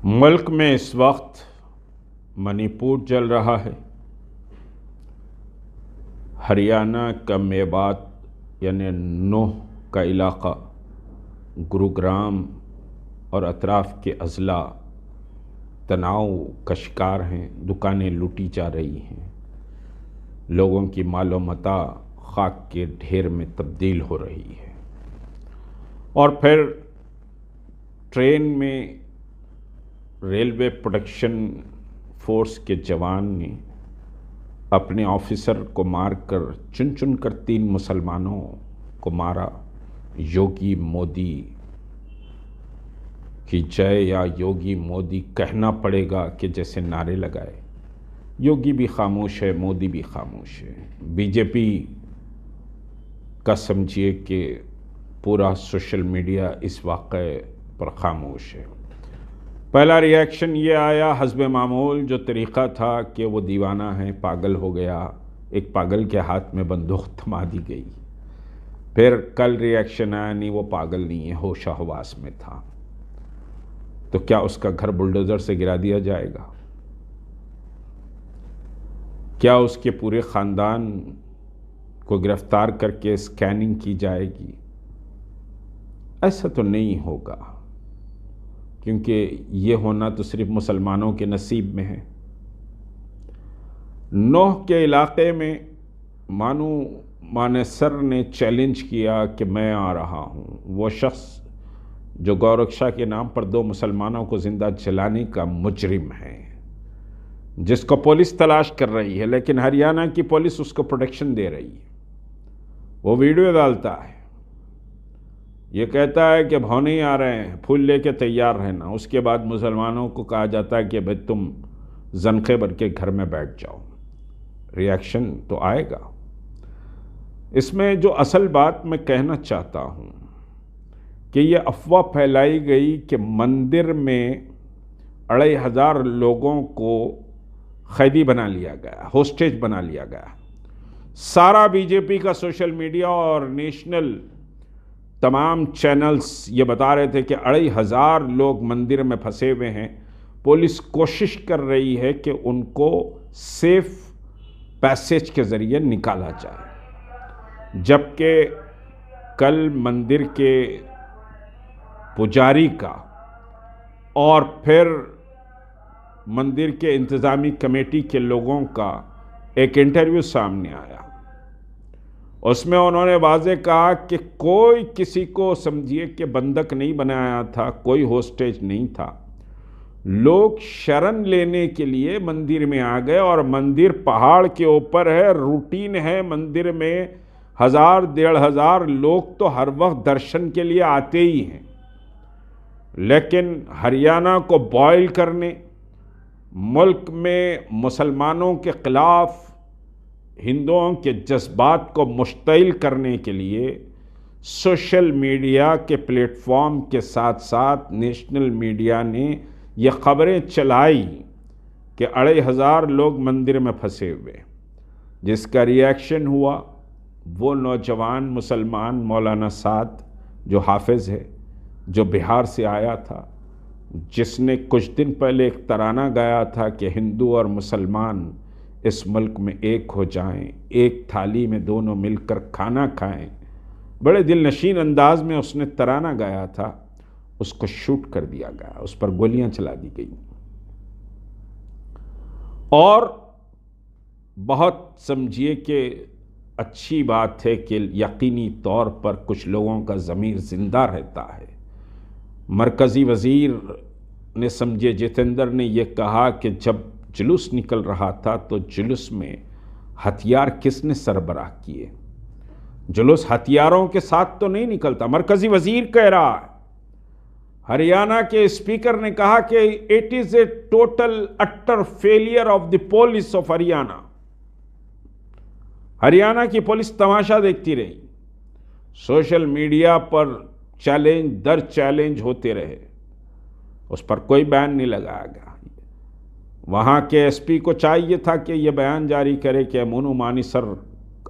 ملک میں اس وقت منی پور چل رہا ہے، ہریانہ کا میوات یعنی نوح کا علاقہ، گروگرام اور اطراف کے اضلاع تناؤ کا شکار ہیں، دکانیں لوٹی جا رہی ہیں، لوگوں کی مال و متاع خاک کے ڈھیر میں تبدیل ہو رہی ہے۔ اور پھر ٹرین میں ریلوے پروٹیکشن فورس کے جوان نے اپنے آفیسر کو مار کر چن چن کر 3 مسلمانوں کو مارا۔ یوگی مودی کی جے یا یوگی مودی کہنا پڑے گا کہ جیسے نعرے لگائے۔ یوگی بھی خاموش ہے، مودی بھی خاموش ہے، بی جے پی کا سمجھیے کہ پورا سوشل میڈیا اس واقعے پر خاموش ہے۔ پہلا ری ایکشن یہ آیا، حسب معمول جو طریقہ تھا کہ وہ دیوانہ ہے، پاگل ہو گیا، ایک پاگل کے ہاتھ میں بندوق تھما دی گئی۔ پھر کل ری ایکشن آیا، نہیں وہ پاگل نہیں ہے، ہوش و حواس میں تھا۔ تو کیا اس کا گھر بلڈوزر سے گرا دیا جائے گا؟ کیا اس کے پورے خاندان کو گرفتار کر کے اسکیننگ کی جائے گی؟ ایسا تو نہیں ہوگا، کیونکہ یہ ہونا تو صرف مسلمانوں کے نصیب میں ہے۔ نوح کے علاقے میں مانو مانیسر نے چیلنج کیا کہ میں آ رہا ہوں۔ وہ شخص جو گورکشا کے نام پر 2 مسلمانوں کو زندہ جلانے کا مجرم ہے، جس کو پولیس تلاش کر رہی ہے، لیکن ہریانہ کی پولیس اس کو پروٹیکشن دے رہی ہے۔ وہ ویڈیو ڈالتا ہے، یہ کہتا ہے کہ بھونے آ رہے ہیں، پھول لے کے تیار رہنا۔ اس کے بعد مسلمانوں کو کہا جاتا ہے کہ بھئی تم زنخے بن کے گھر میں بیٹھ جاؤ۔ ری ایکشن تو آئے گا۔ اس میں جو اصل بات میں کہنا چاہتا ہوں کہ یہ افواہ پھیلائی گئی کہ مندر میں 2500 لوگوں کو قیدی بنا لیا گیا، ہوسٹیج بنا لیا گیا۔ سارا بی جے پی کا سوشل میڈیا اور نیشنل تمام چینلز یہ بتا رہے تھے کہ 2500 لوگ مندر میں پھنسے ہوئے ہیں۔ پولیس کوشش کر رہی ہے کہ ان کو سیف پیسیج کے ذریعے نکالا جائے، جبکہ کل مندر کے پجاری کا اور پھر مندر کے انتظامی کمیٹی کے لوگوں کا ایک انٹرویو سامنے آیا۔ اس میں انہوں نے واضح کہا کہ کوئی کسی کو سمجھیے کہ بندک نہیں بنایا تھا، کوئی ہوسٹیج نہیں تھا۔ لوگ شرن لینے کے لیے مندر میں آ گئے، اور مندر پہاڑ کے اوپر ہے، روٹین ہے مندر میں 1000-1500 لوگ تو ہر وقت درشن کے لیے آتے ہی ہیں۔ لیکن ہریانہ کو بوائل کرنے، ملک میں مسلمانوں کے خلاف ہندوؤں کے جذبات کو مشتعل کرنے کے لیے سوشل میڈیا کے پلیٹ فارم کے ساتھ ساتھ نیشنل میڈیا نے یہ خبریں چلائی کہ 2500 لوگ مندر میں پھنسے ہوئے، جس کا ری ایکشن ہوا۔ وہ نوجوان مسلمان مولانا سعد جو حافظ ہے، جو بہار سے آیا تھا، جس نے کچھ دن پہلے ایک ترانہ گایا تھا کہ ہندو اور مسلمان اس ملک میں ایک ہو جائیں، ایک تھالی میں دونوں مل کر کھانا کھائیں، بڑے دل نشین انداز میں اس نے ترانہ گایا تھا۔ اس کو شوٹ کر دیا گیا، اس پر گولیاں چلا دی گئیں۔ اور بہت سمجھیے کہ اچھی بات ہے کہ یقینی طور پر کچھ لوگوں کا ضمیر زندہ رہتا ہے۔ مرکزی وزیر نے سمجھے جتیندر نے یہ کہا کہ جب جلوس نکل رہا تھا تو جلوس میں ہتھیار کس نے سربراہ کیے؟ جلوس ہتھیاروں کے ساتھ تو نہیں نکلتا، مرکزی وزیر کہہ رہا ہے۔ ہریانہ کے اسپیکر نے کہا کہ it is a total utter failure of the police of Haryana. Haryana کی پولیس تماشا دیکھتی رہی، سوشل میڈیا پر چیلنج در چیلنج ہوتے رہے، اس پر کوئی بیان نہیں لگایا گیا۔ وہاں کے ایس پی کو چاہیے تھا کہ یہ بیان جاری کرے کہ مونو مانیسر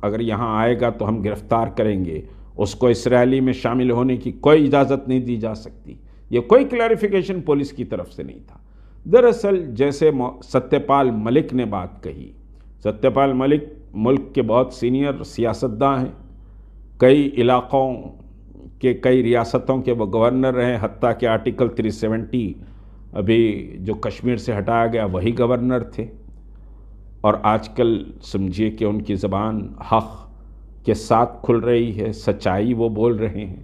اگر یہاں آئے گا تو ہم گرفتار کریں گے، اس کو اس ریلی میں شامل ہونے کی کوئی اجازت نہیں دی جا سکتی۔ یہ کوئی کلیریفیکیشن پولیس کی طرف سے نہیں تھا۔ دراصل جیسے ستیہ پال ملک نے بات کہی، ستیہ پال ملک ملک کے بہت سینئر سیاستداں ہیں، کئی علاقوں کے کئی ریاستوں کے وہ گورنر رہے، حتیٰ کہ آرٹیکل 370 ابھی جو کشمیر سے ہٹایا گیا وہی گورنر تھے، اور آج کل سمجھیے کہ ان کی زبان حق کے ساتھ کھل رہی ہے، سچائی وہ بول رہے ہیں،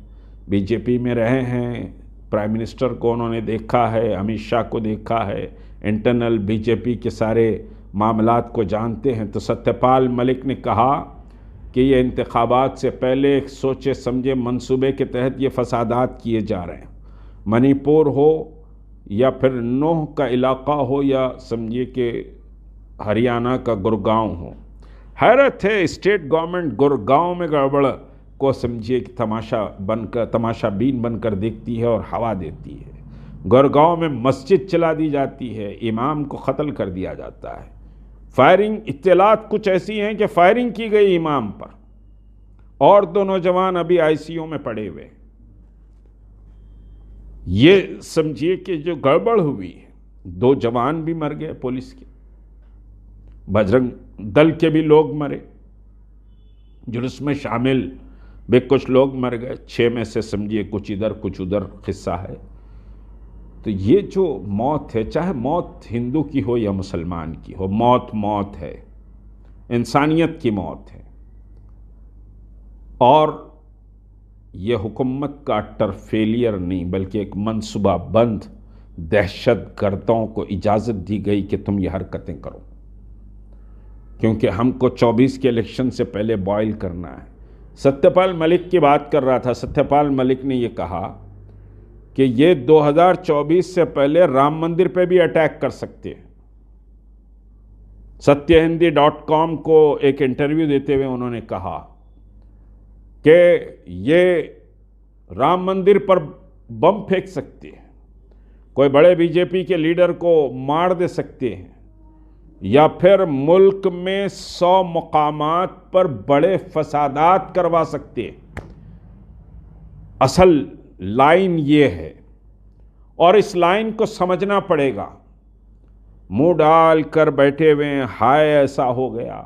بی جے پی میں رہے ہیں، پرائم منسٹر کو انہوں نے دیکھا ہے، امت شاہ کو دیکھا ہے، انٹرنل بی جے پی کے سارے معاملات کو جانتے ہیں۔ تو ستیہ پال ملک نے کہا کہ یہ انتخابات سے پہلے ایک سوچے سمجھے منصوبے کے تحت یہ فسادات کیے جا رہے ہیں، منی پور ہو یا پھر نوح کا علاقہ ہو یا سمجھیے کہ ہریانہ کا گڑگاؤں ہو۔ حیرت ہے، اسٹیٹ گورنمنٹ گڑگاؤں میں گڑبڑ کو سمجھیے کہ تماشا بین بن کر دیکھتی ہے اور ہوا دیتی ہے۔ گڑگاؤں میں مسجد چلا دی جاتی ہے، امام کو قتل کر دیا جاتا ہے، فائرنگ، اطلاعات کچھ ایسی ہیں کہ فائرنگ کی گئی امام پر، اور 2 نوجوان ابھی آئی سی یو میں پڑے ہوئے۔ یہ سمجھیے کہ جو گڑبڑ ہوئی ہے، 2 جوان بھی مر گئے پولیس کے، بجرنگ دل کے بھی لوگ مرے، جلوس میں شامل بھی کچھ لوگ مر گئے، 6 میں سے سمجھیے کچھ ادھر کچھ ادھر قصہ ہے۔ تو یہ جو موت ہے، چاہے موت ہندو کی ہو یا مسلمان کی ہو، موت موت ہے، انسانیت کی موت ہے، اور یہ حکومت کا اٹر فیلئر نہیں بلکہ ایک منصوبہ بند دہشت گردوں کو اجازت دی گئی کہ تم یہ حرکتیں کرو، کیونکہ ہم کو 24 کے الیکشن سے پہلے بوائل کرنا ہے۔ ستیہ پال ملک کی بات کر رہا تھا، ستیہ پال ملک نے یہ کہا کہ یہ 2024 سے پہلے رام مندر پہ بھی اٹیک کر سکتے ہیں۔ satyahindi.com کو ایک انٹرویو دیتے ہوئے انہوں نے کہا کہ یہ رام مندر پر بم پھینک سکتے ہیں، کوئی بڑے بی جے پی کے لیڈر کو مار دے سکتے ہیں، یا پھر ملک میں 100 مقامات پر بڑے فسادات کروا سکتے ہیں۔ اصل لائن یہ ہے، اور اس لائن کو سمجھنا پڑے گا۔ منہ ڈال کر بیٹھے ہوئے ہیں، ہائے ایسا ہو گیا،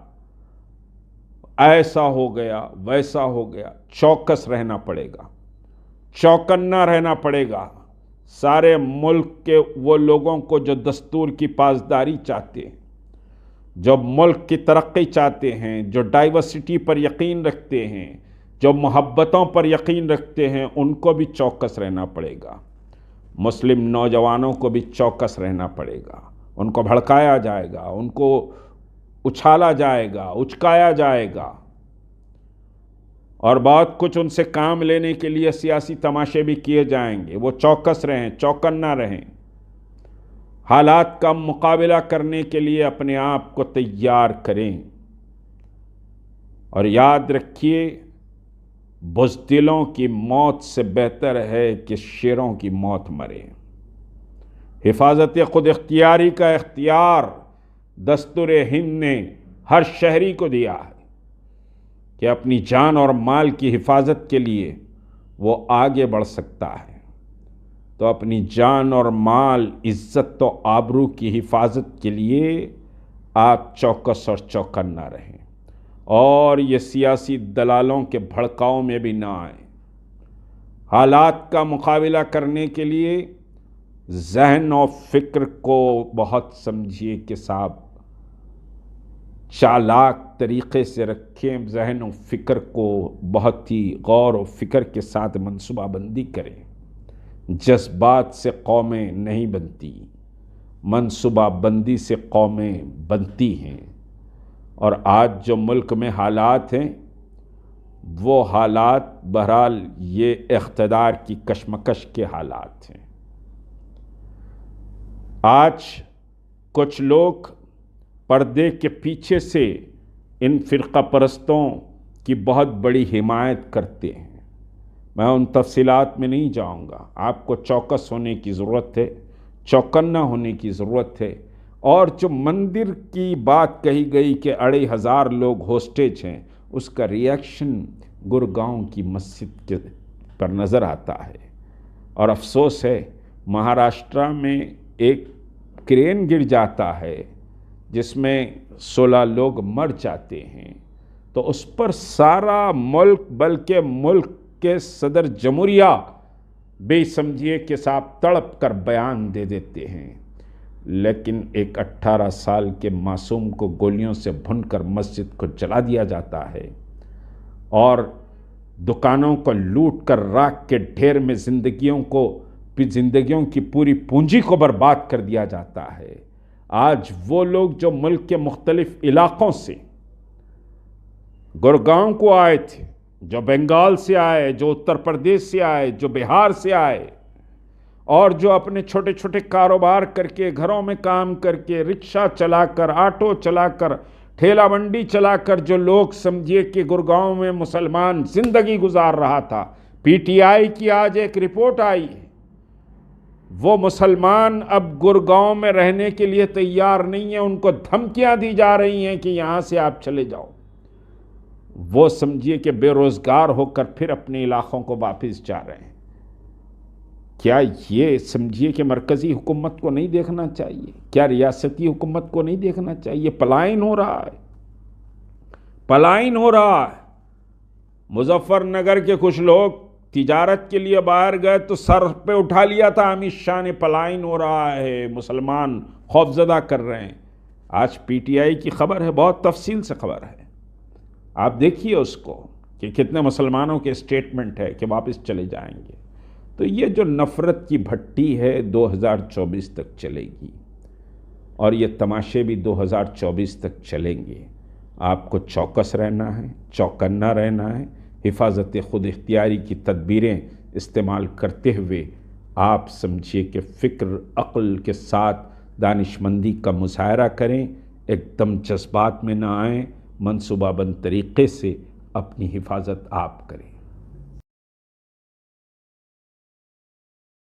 ایسا ہو گیا، ویسا ہو گیا، چوکس رہنا پڑے گا، چوکنا رہنا پڑے گا سارے ملک کے وہ لوگوں کو جو دستور کی پاسداری چاہتے ہیں، جو ملک کی ترقی چاہتے ہیں، جو ڈائیورسٹی پر یقین رکھتے ہیں، جو محبتوں پر یقین رکھتے ہیں، ان کو بھی چوکس رہنا پڑے گا۔ مسلم نوجوانوں کو بھی چوکس رہنا پڑے گا، ان کو بھڑکایا جائے گا، ان کو اچھالا جائے گا، اچکایا جائے گا، اور بہت کچھ ان سے کام لینے کے لیے سیاسی تماشے بھی کیے جائیں گے۔ وہ چوکس رہیں، چوکنا رہیں، حالات کا مقابلہ کرنے کے لیے اپنے آپ کو تیار کریں، اور یاد رکھیے بزدلوں کی موت سے بہتر ہے کہ شیروں کی موت مرے۔ حفاظت خود اختیاری کا اختیار دستور ہند نے ہر شہری کو دیا ہے کہ اپنی جان اور مال کی حفاظت کے لیے وہ آگے بڑھ سکتا ہے۔ تو اپنی جان اور مال، عزت و آبرو کی حفاظت کے لیے آپ چوکس اور چوکنا رہیں، اور یہ سیاسی دلالوں کے بھڑکاؤ میں بھی نہ آئیں۔ حالات کا مقابلہ کرنے کے لیے ذہن و فکر کو بہت سمجھیے کہ صاحب چالاک طریقے سے رکھیں، ذہن و فکر کو بہت ہی غور و فکر کے ساتھ منصوبہ بندی کریں۔ جذبات سے قومیں نہیں بنتی، منصوبہ بندی سے قومیں بنتی ہیں، اور آج جو ملک میں حالات ہیں وہ حالات بہرحال یہ اقتدار کی کشمکش کے حالات ہیں۔ آج کچھ لوگ پردے کے پیچھے سے ان فرقہ پرستوں کی بہت بڑی حمایت کرتے ہیں، میں ان تفصیلات میں نہیں جاؤں گا۔ آپ کو چوکس ہونے کی ضرورت ہے، چوکنا ہونے کی ضرورت ہے، اور جو مندر کی بات کہی گئی کہ 2500 لوگ ہوسٹیج ہیں، اس کا ریاکشن گڑگاؤں کی مسجد کے پر نظر آتا ہے، اور افسوس ہے مہاراشٹر میں ایک کرین گر جاتا ہے جس میں 16 لوگ مر جاتے ہیں تو اس پر سارا ملک بلکہ ملک کے صدر جمہوریہ بھی سمجھیے کہ صاحب تڑپ کر بیان دے دیتے ہیں، لیکن ایک 18 سال کے معصوم کو گولیوں سے بھون کر مسجد کو جلا دیا جاتا ہے اور دکانوں کو لوٹ کر راکھ کے ڈھیر میں زندگیوں کی پوری پونجی کو برباد کر دیا جاتا ہے۔ آج وہ لوگ جو ملک کے مختلف علاقوں سے گڑگاؤں کو آئے تھے، جو بنگال سے آئے، جو اتر پردیش سے آئے، جو بہار سے آئے، اور جو اپنے چھوٹے چھوٹے کاروبار کر کے، گھروں میں کام کر کے، رکشہ چلا کر، آٹو چلا کر، ٹھیلا منڈی چلا کر جو لوگ سمجھیے کہ گڑگاؤں میں مسلمان زندگی گزار رہا تھا، پی ٹی آئی کی آج ایک رپورٹ آئی ہے، وہ مسلمان اب گڑگاؤں میں رہنے کے لیے تیار نہیں ہیں، ان کو دھمکیاں دی جا رہی ہیں کہ یہاں سے آپ چلے جاؤ۔ وہ سمجھیے کہ بے روزگار ہو کر پھر اپنے علاقوں کو واپس جا رہے ہیں۔ کیا یہ سمجھیے کہ مرکزی حکومت کو نہیں دیکھنا چاہیے؟ کیا ریاستی حکومت کو نہیں دیکھنا چاہیے؟ پلائن ہو رہا ہے، پلائن ہو رہا ہے۔ مظفر نگر کے کچھ لوگ تجارت کے لیے باہر گئے تو سر پہ اٹھا لیا تھا امت شاہ نے، پلائن ہو رہا ہے، مسلمان خوفزدہ کر رہے ہیں۔ آج پی ٹی آئی کی خبر ہے، بہت تفصیل سے خبر ہے، آپ دیکھیے اس کو کہ کتنے مسلمانوں کے اسٹیٹمنٹ ہے کہ واپس چلے جائیں گے۔ تو یہ جو نفرت کی بھٹی ہے 2024 تک چلے گی اور یہ تماشے بھی 2024 تک چلیں گے۔ آپ کو چوکس رہنا ہے، چوکنا رہنا ہے، حفاظت خود اختیاری کی تدبیریں استعمال کرتے ہوئے آپ سمجھیے کہ فکر عقل کے ساتھ دانش مندی کا مظاہرہ کریں، ایک دم جذبات میں نہ آئیں، منصوبہ بند طریقے سے اپنی حفاظت آپ کریں۔